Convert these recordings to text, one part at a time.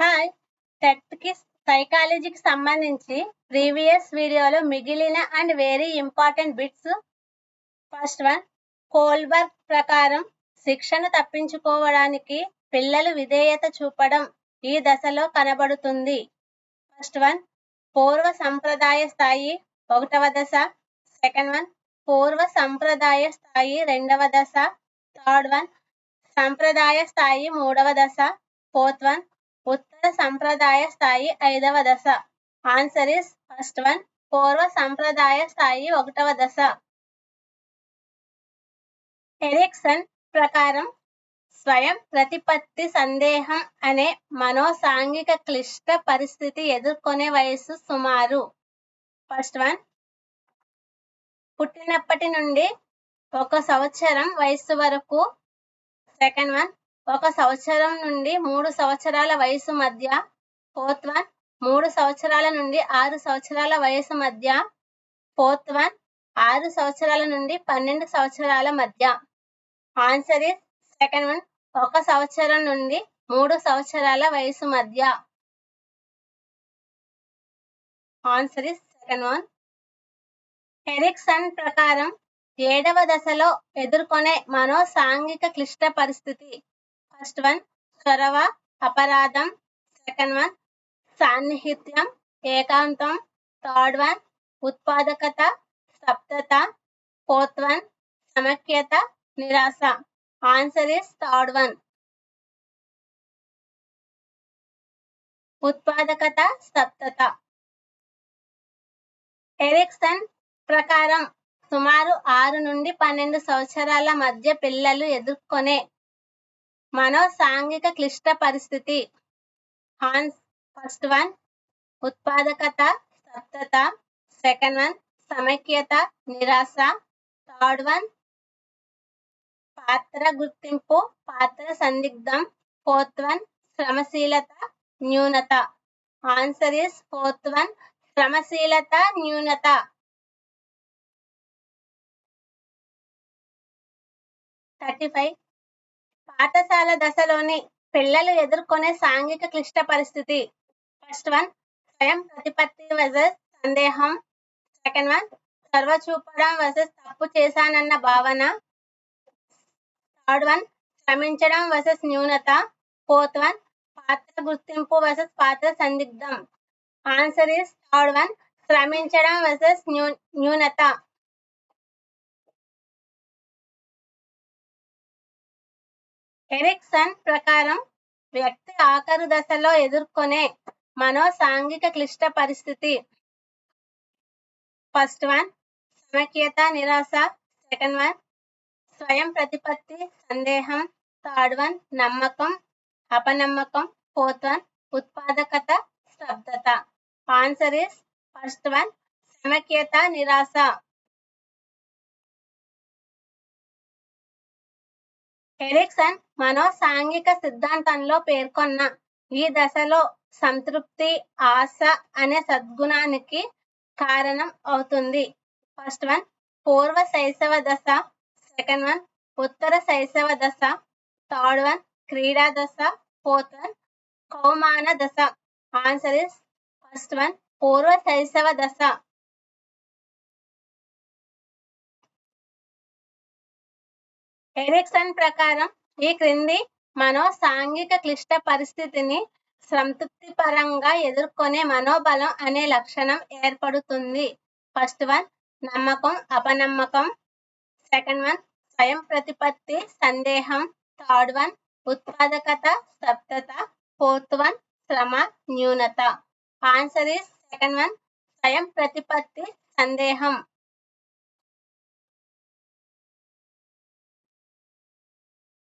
Hi! టెట్‌కి సైకాలజీకి సంబంధించి previous వీడియోలో మిగిలిన and very important bits. First one, Kohlberg ప్రకారం శిక్షను తప్పించుకోవడానికి పిల్లలు విధేయత చూపడం ఈ దశలో కనబడుతుంది. ఫస్ట్ వన్, పూర్వ సంప్రదాయ స్థాయి 1వ దశ. సెకండ్ వన్, పూర్వ సంప్రదాయ స్థాయి 2వ దశ. థర్డ్ వన్, సంప్రదాయ స్థాయి 3వ దశ. ఫోర్త్ వన్, ఉత్తర సంప్రదాయ స్థాయి 5వ దశ. ఆన్సర్ ఇస్ ఫస్ట్ వన్, పూర్వ సంప్రదాయ స్థాయి 1వ దశ. ఎరిక్సన్ ప్రకారం స్వయం ప్రతిపత్తి సందేహం అనే మనోసాంఘిక క్లిష్ట పరిస్థితి ఎదుర్కొనే వయస్సు సుమారు. ఫస్ట్ వన్, పుట్టినప్పటి నుండి 1 సంవత్సరం వయస్సు వరకు. సెకండ్ వన్, 1 సంవత్సరం నుండి 3 సంవత్సరాల వయసు మధ్య. ఫోర్త్ వన్, 3 సంవత్సరాల నుండి 6 సంవత్సరాల వయసు మధ్య. ఫోర్త్ వన్, 6 సంవత్సరాల నుండి 12 సంవత్సరాల మధ్య. ఆన్సర్ ఇస్ సెకండ్ వన్, 1 సంవత్సరం నుండి 3 సంవత్సరాల వయసు మధ్య. Answer is second one. Erikson ప్రకారం 7వ దశలో ఎదుర్కొనే మనోసాంఘిక క్లిష్ట పరిస్థితి. ఫస్ట్ వన్, చొరవ, అపరాధం. సెకండ్ వన్, సాన్నిహిత్యం, ఏకాంతం. థర్డ్ వన్, ఉత్పాదకత, స్తబ్దత. ఫోర్త్ వన్, సమైక్యత, నిరాశ. ఆన్సర్ ఇస్ థర్డ్ వన్, ఉత్పాదకత, స్తబ్దత. ఎరిక్సన్ ప్రకారం సుమారు 6 నుండి 12 సంవత్సరాల మధ్య పిల్లలు ఎదుర్కొనే మనోసాంఘిక క్లిష్ట పరిస్థితి. ఫస్ట్ వన్, ఉత్పాదకత, స్తబ్దత. సెకండ్ వన్, సమైక్యత, నిరాశ. థర్డ్ వన్, పాత్ర గుర్తింపు, పాత్ర సందిగ్ధం. ఫోర్త్ వన్, శ్రమశీలత, న్యూనత. ఆన్సర్ ఇస్ ఫోర్త్ వన్, శ్రమశీలత, న్యూనత. పాఠశాల దశలోని పిల్లలు ఎదుర్కొనే సాంఘిక క్లిష్ట పరిస్థితి. ఫస్ట్ వన్, స్వయం ప్రతిపత్తి వర్సెస్ సందేహం. సెకండ్ వన్, చొరవ చూపడం వర్సెస్ తప్పు చేశానన్న భావన. థర్డ్ వన్, శ్రమించడం వర్సెస్ న్యూనత. ఫోర్త్ వన్, పాత్ర గుర్తింపు వర్సెస్ పాత్ర సందిగ్ధం. ఆన్సర్ ఇస్ థర్డ్ వన్, శ్రమించడం వర్సెస్ న్యూనత. ఎరిక్సన్ ప్రకారం వ్యక్తి ఆఖరు దశలో ఎదుర్కొనే మనోసాంఘిక క్లిష్ట పరిస్థితి. ఫస్ట్ వన్, సమైక్యత, నిరాశ. సెకండ్ వన్, స్వయం ప్రతిపత్తి, సందేహం. థర్డ్ వన్, నమ్మకం, అపనమ్మకం. ఫోర్త్ వన్, ఉత్పాదకత, స్తబ్దత. ఆన్సర్ ఇస్ ఫస్ట్ వన్, సమైక్యత, నిరాశ. ఎరిక్సన్ మనోసాంఘిక సిద్ధాంతంలో పేర్కొన్న ఈ దశలో సంతృప్తి, ఆశ అనే సద్గుణానికి కారణం అవుతుంది. ఫస్ట్ వన్, పూర్వ శైశవ దశ. సెకండ్ వన్, ఉత్తర శైశవ దశ. థర్డ్ వన్, క్రీడా దశ. ఫోర్త్ వన్, కౌమాన దశ. ఆన్సర్ ఇస్ ఫస్ట్ వన్, పూర్వ శైశవ దశ. ఎరిక్సన్ ప్రకారం ఈ క్రింది మనోసాంఘిక క్లిష్ట పరిస్థితిని సంతృప్తిపరంగా ఎదుర్కొనే మనోబలం అనే లక్షణం ఏర్పడుతుంది. ఫస్ట్ వన్, నమ్మకం, అపనమ్మకం. సెకండ్ వన్, స్వయం ప్రతిపత్తి, సందేహం. థర్డ్ వన్, ఉత్పాదకత, స్తబ్దత. ఫోర్త్ వన్, శ్రమ, న్యూనత. ఆన్సర్ ఇస్ సెకండ్ వన్, స్వయం ప్రతిపత్తి, సందేహం.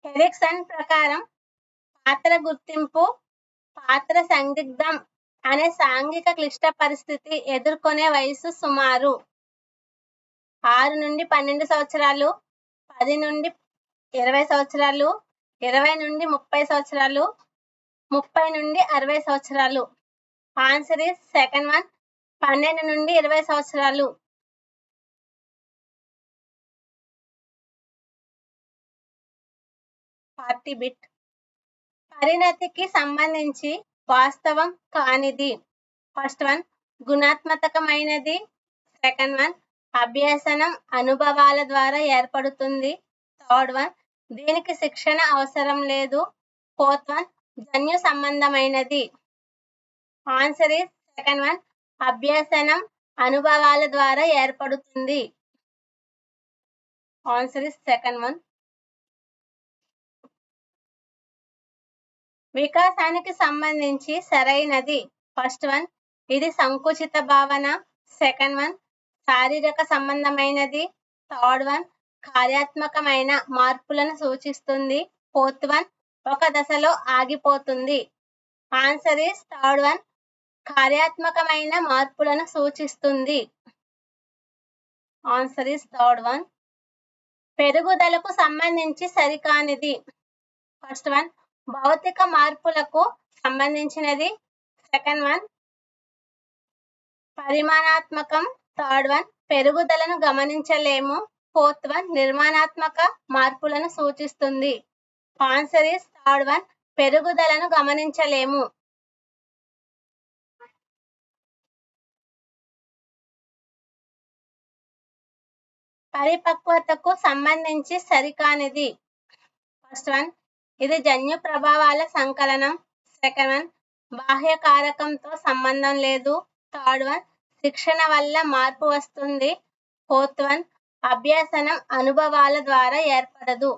ఎరిక్సన్ ప్రకారం పాత్ర గుర్తింపు, పాత్ర సందిగ్ధం అనే సాంఘిక క్లిష్ట పరిస్థితి ఎదుర్కొనే వయసు సుమారు 6 నుండి 12 సంవత్సరాలు, 10 నుండి 20 సంవత్సరాలు, 20 నుండి 30 సంవత్సరాలు, 30 నుండి 60 సంవత్సరాలు. ఆన్సర్ ఇస్ సెకండ్ వన్, 12 నుండి 20 సంవత్సరాలు. 40 బిట్. పరిణతికి సంబంధించి వాస్తవం కానిది. ఫస్ట్ వన్ గుణాత్మకమైనది. సెకండ్ వన్ అభ్యసనం అనుభవాల ద్వారా ఏర్పడుతుంది. థర్డ్ వన్ దీనికి శిక్షణ అవసరం లేదు. ఫోర్త్ వన్ జన్యు సంబంధమైనది. ఆన్సర్ ఇస్ సెకండ్ వన్ అభ్యసనం అనుభవాల ద్వారా ఏర్పడుతుంది. Answer is second one. వికాసానికి సంబంధించి సరైనది. ఫస్ట్ వన్ ఇది సంకుచిత భావన. సెకండ్ వన్ శారీరక సంబంధమైనది. థర్డ్ వన్ కార్యాత్మకమైన మార్పులను సూచిస్తుంది. ఫోర్త్ వన్ ఒక దశలో ఆగిపోతుంది. ఆన్సర్ ఇస్ థర్డ్ వన్ కార్యాత్మకమైన మార్పులను సూచిస్తుంది. Answer is third one. పెరుగుదలకు సంబంధించి సరికానిది. ఫస్ట్ వన్ భౌతిక మార్పులకు సంబంధించినది. సెకండ్ వన్ పరిమాణాత్మకం. థర్డ్ వన్ పెరుగుదలను గమనించలేము. ఫోర్త్ వన్ నిర్మాణాత్మక మార్పులను సూచిస్తుంది. ఆన్సర్ ఇస్ థర్డ్ వన్ పెరుగుదలను గమనించలేము. పరిపక్వతకు సంబంధించి సరికానిది. ఫస్ట్ వన్ ఇది జన్యు ప్రభావాల సంకలనం. సెకండ్ వన్ బాహ్య కారకంతో సంబంధం లేదు. థర్డ్ వన్ శిక్షణ వల్ల మార్పు వస్తుంది. ఫోర్త్ వన్ అభ్యసనం అనుభవాల ద్వారా ఏర్పడదు.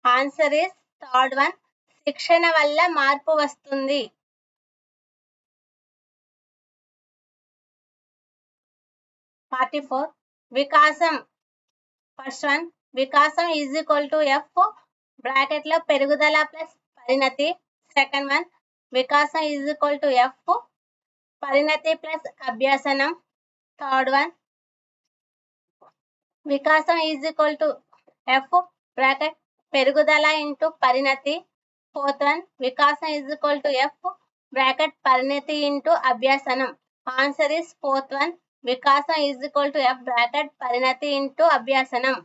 ఆన్సర్ ఇస్ థర్డ్ వన్ శిక్షణ వల్ల మార్పు వస్తుంది. పార్టీ 4 వికాసం. ఫస్ట్ వన్ వికాసం is equal to F bracket లో పెరుగుదల ప్లస్ పరిణతి. సెకండ్ వన్ వికాసం ఈజ్ ఈక్వల్ టు ఎఫ్ పరిణతి ప్లస్ అభ్యసనం. థర్డ్ వన్ వికాసం is equal to F bracket పెరుగుదల ఇంటూ పరిణతి. ఫోర్త్ వన్ వికాసం is equal to F bracket పరిణతి ఇంటూ అభ్యసనం. ఆన్సర్ ఇస్ ఫోర్త్ వన్ వికాసం is equal to F bracket పరిణతి ఇంటూ అభ్యసనం.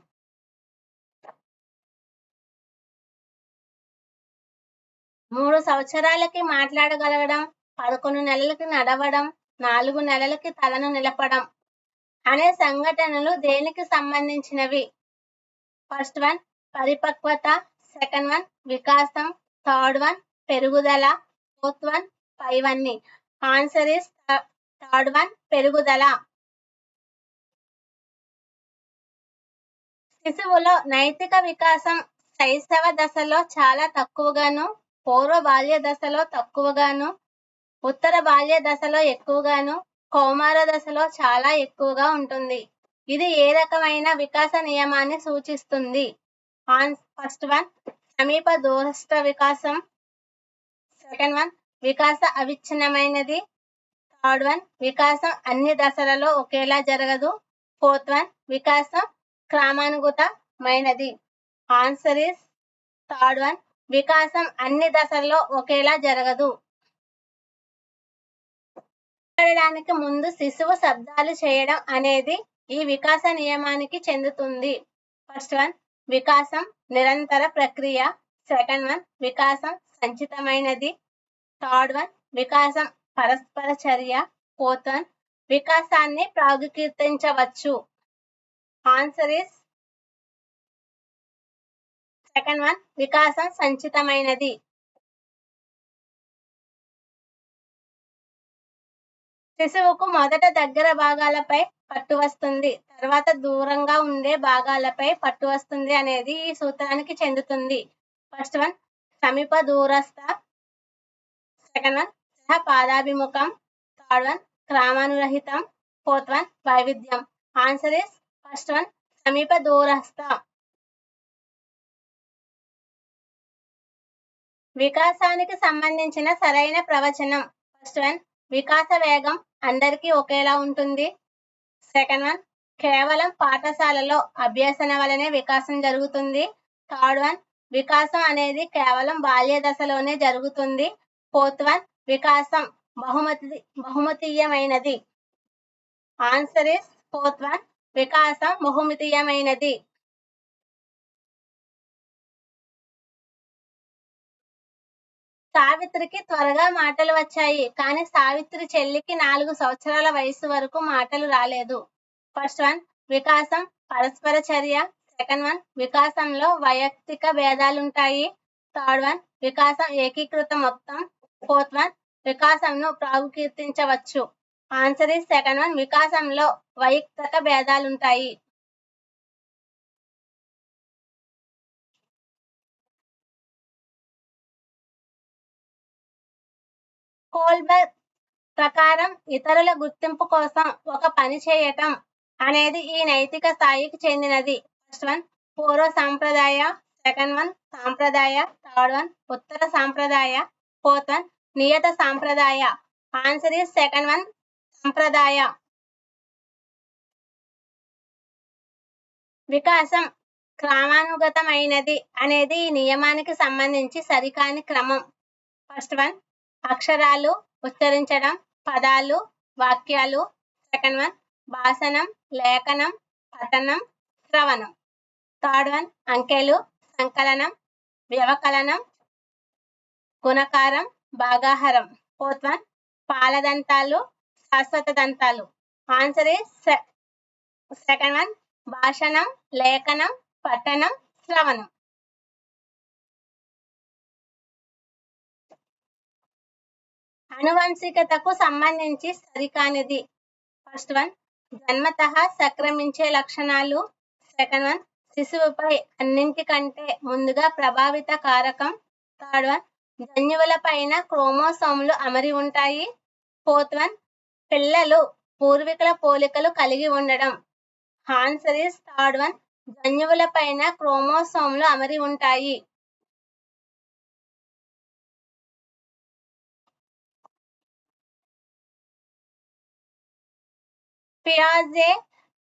మూడు సంవత్సరాలకి మాట్లాడగలగడం, 11 నెలలకి నడవడం, 4 నెలలకి తలను నిలపడం అనే సంఘటనలు దేనికి సంబంధించినవి? ఫస్ట్ వన్ పరిపక్వత. సెకండ్ వన్ వికాసం. థర్డ్ వన్ పెరుగుదల. ఫోర్త్ వన్ పైవన్నీ. ఆన్సర్ ఇస్ థర్డ్ వన్ పెరుగుదల. శిశువులో నైతిక వికాసం శైశవ దశలో చాలా తక్కువగాను, పూర్వ బాల్య దశలో తక్కువగాను, ఉత్తర బాల్య దశలో ఎక్కువగాను, కౌమార దశలో చాలా ఎక్కువగా ఉంటుంది. ఇది ఏ రకమైన వికాస నియమాన్ని సూచిస్తుంది? ఫస్ట్ వన్ సమీప దూరస్థ వికాసం. సెకండ్ వన్ వికాస అవిచ్ఛిన్నమైనది. థర్డ్ వన్ వికాసం అన్ని దశలలో ఒకేలా జరగదు. ఫోర్త్ వన్ వికాసం క్రమానుగతమైనది. ఆన్సర్ ఇస్ థర్డ్ వన్ వికాసం అన్ని దశల్లో ఒకేలా జరగదు. మాట్లాడడానికి ముందు శిశువు శబ్దాలు చేయడం అనేది ఈ వికాస నియమానికి చెందుతుంది. ఫస్ట్ వన్ వికాసం నిరంతర ప్రక్రియ. సెకండ్ వన్ వికాసం సంచితమైనది. థర్డ్ వన్ వికాసం పరస్పర చర్య. ఫోర్త్ వన్ వికాసాన్ని ప్రాముఖ్యతించవచ్చు. ఆన్సర్ ఇస్ సెకండ్ వన్ వికాసం సంచితమైనది. శిశువుకు మొదట దగ్గర భాగాలపై పట్టు వస్తుంది, తర్వాత దూరంగా ఉండే భాగాలపై పట్టు వస్తుంది అనేది ఈ సూత్రానికి చెందుతుంది. ఫస్ట్ వన్ సమీప దూరస్థ. సెకండ్ వన్ సహ పాదాభిముఖం. థర్డ్ వన్ క్రమానురహితం. ఫోర్త్ వన్ వైవిధ్యం. ఆన్సర్ ఇస్ ఫస్ట్ వన్ సమీప దూరస్థ. వికాసానికి సంబంధించిన సరైన ప్రవచనం. ఫస్ట్ వన్ వికాస వేగం అందరికీ ఒకేలా ఉంటుంది. సెకండ్ వన్ కేవలం పాఠశాలలో అభ్యసన వలనే వికాసం జరుగుతుంది. థర్డ్ వన్ వికాసం అనేది కేవలం బాల్య దశలోనే జరుగుతుంది. ఫోర్త్ వన్ వికాసం బహుమతీయమైనది. ఆన్సర్ ఇస్ ఫోర్త్ వన్ వికాసం బహుమితీయమైనది. సావిత్రికి త్వరగా మాటలు వచ్చాయి, కానీ సావిత్రి చెల్లికి 4 సంవత్సరాల వయసు వరకు మాటలు రాలేదు. ఫస్ట్ వన్ వికాసం పరస్పర చర్య. సెకండ్ వన్ వికాసంలో వైయక్తిక భేదాలుంటాయి. థర్డ్ వన్ వికాసం ఏకీకృత మొత్తం. ఫోర్త్ వన్ వికాసంను ప్రాగుకీర్తించవచ్చు. ఆన్సర్ ఈస్ సెకండ్ వన్, వికాసంలో వైయక్తిక భేదాలుంటాయి. కోల్బర్గ్ ప్రకారం ఇతరుల గుర్తింపు కోసం ఒక పని చేయటం అనేది ఈ నైతిక స్థాయికి చెందినది. ఫస్ట్ వన్ పూర్వ సాంప్రదాయ. సెకండ్ వన్ సాంప్రదాయ. థర్డ్ వన్ ఉత్తర సాంప్రదాయ. ఫోర్త్ వన్ నియత సాంప్రదాయ. ఆన్సర్ ఈస్ సెకండ్ వన్, సంప్రదాయ. వికాసం క్రమానుగతమైనది అనేది ఈ నియమానికి సంబంధించి సరికాని క్రమం. ఫస్ట్ వన్ అక్షరాలు ఉచ్చరించడం, పదాలు, వాక్యాలు. సెకండ్ వన్ భాషణం, లేఖనం, పఠనం, శ్రవణం. థర్డ్ వన్ అంకెలు, సంకలనం, వ్యవకలనం, గుణకారం, భాగాహారం. ఫోర్త్ వన్ పాలదంతాలు, శాశ్వత దంతాలు. ఆన్సర్ ఈస్ సెకండ్ వన్ భాషణం, లేఖనం, పఠనం, శ్రవణం. అనువంశికతకు సంబంధించి సరికానిది. ఫస్ట్ వన్ జన్మతః సంక్రమించే లక్షణాలు. సెకండ్ వన్ శిశువుపై అన్నింటికంటే ముందుగా ప్రభావిత కారకం. థర్డ్ వన్ జన్యువుల పైన క్రోమోసోములు అమరి ఉంటాయి. ఫోర్త్ వన్ పిల్లలు పూర్వీకుల పోలికలు కలిగి ఉండడం. ఆన్సర్ ఈస్ థర్డ్ వన్, జన్యువుల పైన క్రోమోసోములు అమరి ఉంటాయి. పియాజే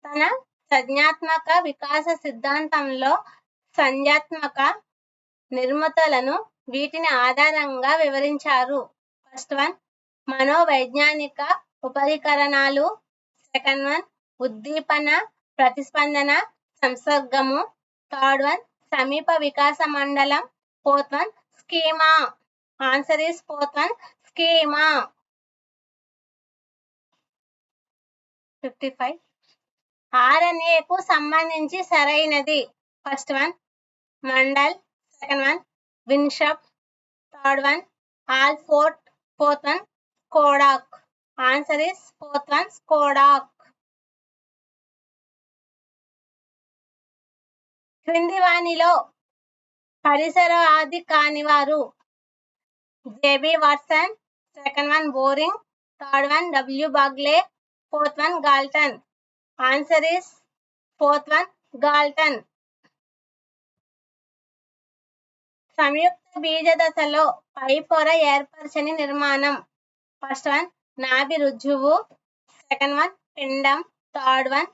తన సంజ్ఞాత్మక వికాస సిద్ధాంతంలో సంజ్ఞాత్మక నిర్మాతలను వీటిని ఆధారంగా వివరించారు. ఫస్ట్ వన్ మనోవైజ్ఞానిక ఉపరికరణాలు. సెకండ్ వన్ ఉద్దీపన, ప్రతిస్పందన, సంసర్గము. థర్డ్ వన్ సమీప వికాస మండలం. Fourth one schema. Answer is fourth one, schema. 55 ఆర్ఎన్ఏకు సంబంధించి సరైనది. First one Mendel. Second one Winship. Third one Alford. Fourth one Kodak. Answer is fourth one, Kodak. క్రింది వానిలో పరిసరవాది కానివారు. JB Watson. Second one Boring. Third one W Bagley. Fourth one Galton. Answer is fourth one, Galton. సంయుక్త బీజ దశలో పై పొర ఏర్పరచని నిర్మాణం. First one నాభి రుజువు. సెకండ్ వన్ పిండం. థర్డ్ వన్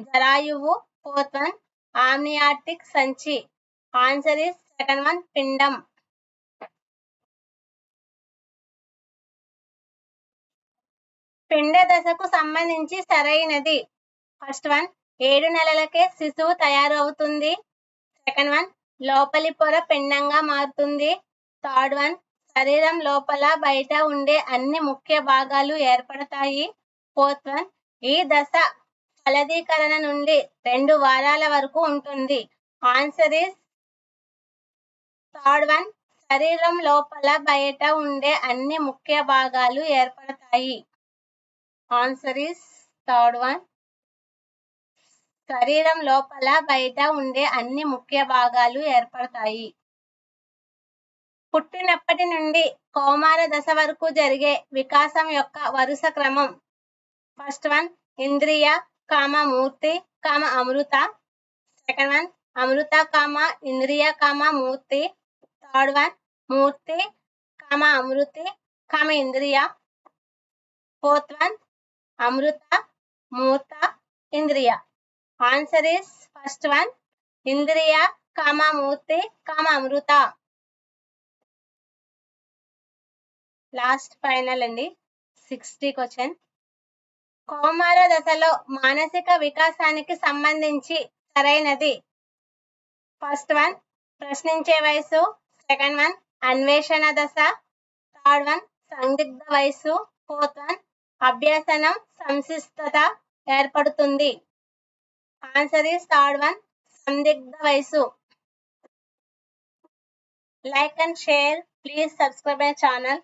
జరాయువు. ఫోర్త్ వన్ ఆమ్నియాటిక్ సంచి. ఆన్సర్ ఈస్ సెకండ్ వన్, పిండం. పిండ దశకు సంబంధించి సరైనది. ఫస్ట్ వన్ 7 నెలలకే శిశువు తయారవుతుంది. సెకండ్ వన్ లోపలి పొర పిండంగా మారుతుంది. థర్డ్ వన్ శరీరం లోపల బయట ఉండే అన్ని ముఖ్య భాగాలు ఏర్పడతాయి. ఫోర్త్ వన్ ఈ దశ ఫలదీకరణ నుండి 2 వారాల వరకు ఉంటుంది. ఆన్సర్ ఈస్ థర్డ్ వన్, శరీరం లోపల బయట ఉండే అన్ని ముఖ్య భాగాలు ఏర్పడతాయి. ఆన్సర్ ఈస్ థర్డ్ వన్, శరీరం లోపల బయట ఉండే అన్ని ముఖ్య భాగాలు ఏర్పడతాయి. పుట్టినప్పటి నుండి కౌమార దశ వరకు జరిగే వికాసం యొక్క వరుస క్రమం. ఫస్ట్ వన్ ఇంద్రియ, మూర్తి, అమృత. సెకండ్ వన్ అమృత, ఇంద్రియ, మూర్తి. థర్డ్ వన్ మూర్తి, అమృతి, ఇంద్రియ. ఫోర్త్ వన్ అమృత, మూర్త, ఇంద్రియ. ఆన్సర్ ఈస్ ఫస్ట్ వన్ ఇంద్రియ, మూర్తి, అమృత. లాస్ట్ ఫైనల్ అండి, 60 క్వశ్చన్. కౌమార దశలో మానసిక వికాసానికి సంబంధించి సరైనది. ఫస్ట్ వన్ ప్రశ్నించే వయసు. సెకండ్ వన్ అన్వేషణ దశ. థర్డ్ వన్ సందిగ్ధ వయసు. ఫోర్త్ వన్ అభ్యసనం సంసిద్ధత ఏర్పడుతుంది. ఆన్సర్ ఈస్ థర్డ్ వన్ సందిగ్ధ వయసు. Like and share. Please subscribe my channel.